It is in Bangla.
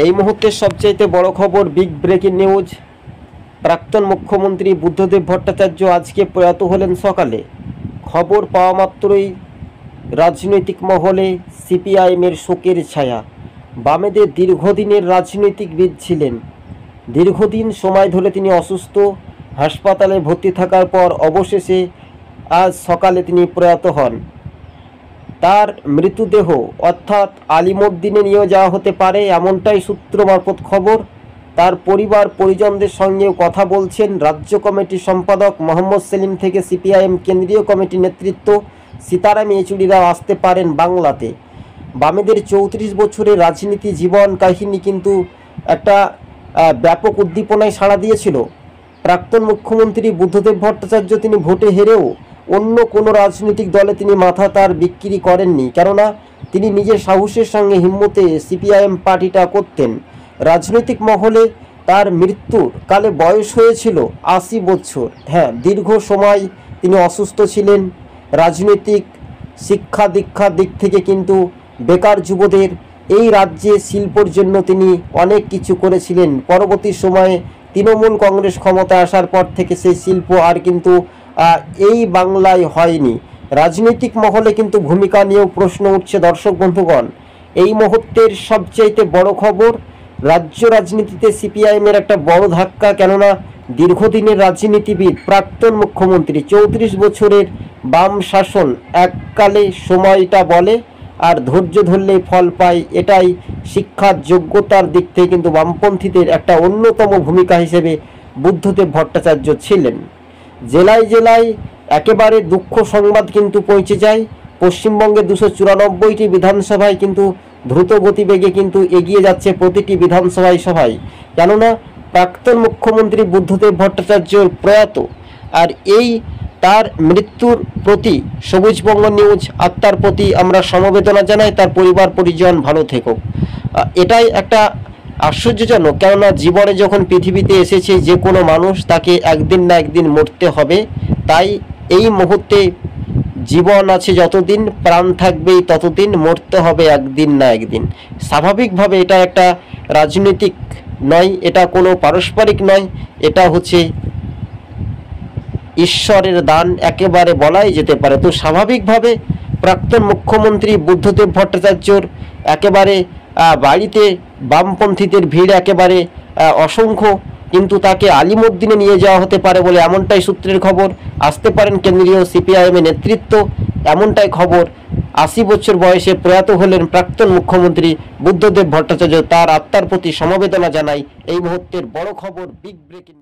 এই মুহূর্তের সবচাইতে বড় খবর, বিগ ব্রেকিং নিউজ। প্রাক্তন মুখ্যমন্ত্রী বুদ্ধদেব ভট্টাচার্য আজকে প্রয়াত হলেন সকালে। খবর পাওয়া মাত্রই রাজনৈতিক মহলে সিপিআইএমের শোকের ছায়া। বামেদের দীর্ঘদিনের রাজনৈতিকবিদ ছিলেন। দীর্ঘদিন সময় ধরে তিনি অসুস্থ, হাসপাতালে ভর্তি থাকার পর অবশেষে আজ সকালে তিনি প্রয়াত হন। তার মৃতদেহ অর্থাৎ আলিমুদ্দিনে নিয়ে যাওয়া হতে পারে, এমনটাই সূত্র মারফত খবর। তার পরিবার পরিজনদের সঙ্গেও কথা বলছেন রাজ্য কমিটির সম্পাদক মোহাম্মদ সেলিম থেকে সিপিআইএম কেন্দ্রীয় কমিটির নেতৃত্ব সীতারাম ইয়েচুরিরাও আসতে পারেন বাংলাতে। বামেদের 34 বছরের রাজনীতি জীবন কাহিনী কিন্তু একটা ব্যাপক উদ্দীপনায় সাড়া দিয়েছিল। প্রাক্তন মুখ্যমন্ত্রী বুদ্ধদেব ভট্টাচার্য তিনি ভোটে হেরেও অন্য কোনো রাজনৈতিক দলে তিনি মাথা তার বিক্রি করেননি, কেননা তিনি নিজের সাহসের সঙ্গে হিম্মতে সিপিআইএম পার্টিটা করতেন। রাজনৈতিক মহলে তার মৃত্যুর কালে বয়স হয়েছিল 80 বছর। হ্যাঁ, দীর্ঘ সময় তিনি অসুস্থ ছিলেন। রাজনৈতিক শিক্ষা দীক্ষার দিক থেকে কিন্তু বেকার যুবদের এই রাজ্যে শিল্পর জন্য তিনি অনেক কিছু করেছিলেন। পরবর্তী সময়ে তৃণমূল কংগ্রেস ক্ষমতায় আসার পর থেকে সেই শিল্প আর কিন্তু এই বাংলায় হয়নি। রাজনৈতিক মহলে কিন্তু ভূমিকা নিয়েও প্রশ্ন উঠছে। দর্শক বন্ধুগণ, এই মুহূর্তের সবচাইতে বড় খবর, রাজ্য রাজনীতিতে সিপিআইএমের একটা বড় ধাক্কা। কেননা দীর্ঘদিনের রাজনীতিবিদ প্রাক্তন মুখ্যমন্ত্রী, 34 বছরের বাম শাসন এককালে সময়টা বলে, আর ধৈর্য ধরলেই ফল পায়। এটাই শিক্ষার যোগ্যতার দিক থেকে কিন্তু বামপন্থীদের একটা অন্যতম ভূমিকা হিসেবে বুদ্ধদেব ভট্টাচার্য ছিলেন। জেলায় জেলায় একেবারে দুঃখ সংবাদ কিন্তু পৌঁছে যায়। পশ্চিমবঙ্গে 294টি বিধানসভায় কিন্তু দ্রুত গতিবেগে কিন্তু এগিয়ে যাচ্ছে প্রতিটি বিধানসভায়। কেননা প্রাক্তন মুখ্যমন্ত্রী বুদ্ধদেব ভট্টাচার্য প্রয়াত, আর এই তার মৃত্যুর প্রতি সবুজবঙ্গ নিউজ আত্মার প্রতি আমরা সমবেদনা জানাই। তার পরিবার পরিজন ভালো থেকুক। এটাই একটা আশ্চর্যজনক, কেননা জীবনে যখন পৃথিবীতে এসেছে যে কোনো মানুষ, তাকে একদিন না একদিন মরতে হবে। তাই এই মুহূর্তে জীবন আছে যতদিন, প্রাণ থাকবেই ততদিন, মরতে হবে একদিন না একদিন। স্বাভাবিকভাবে এটা একটা রাজনৈতিক নয়, এটা কোনো পারস্পরিক নয়, এটা হচ্ছে ঈশ্বরের দান একেবারে বলাই যেতে পারে। তো স্বাভাবিকভাবে প্রাক্তন মুখ্যমন্ত্রী বুদ্ধদেব ভট্টাচার্যর একেবারে বাড়িতে বামপন্থীদের ভিড় একেবারে অসংখ্য, কিন্তু তাকে আলিমুদ্দিনে নিয়ে যাওয়া হতে পারে বলে এমনটাই সূত্রের খবর। আসতে পারেন কেন্দ্রীয় সিপিআইএমের নেতৃত্ব, এমনটাই খবর। 80 বছর বয়সে প্রয়াত হলেন প্রাক্তন মুখ্যমন্ত্রী বুদ্ধদেব ভট্টাচার্য। তার আত্মার প্রতি সমবেদনা জানাই। এই মুহূর্তের বড় খবর, বিগ ব্রেকিং।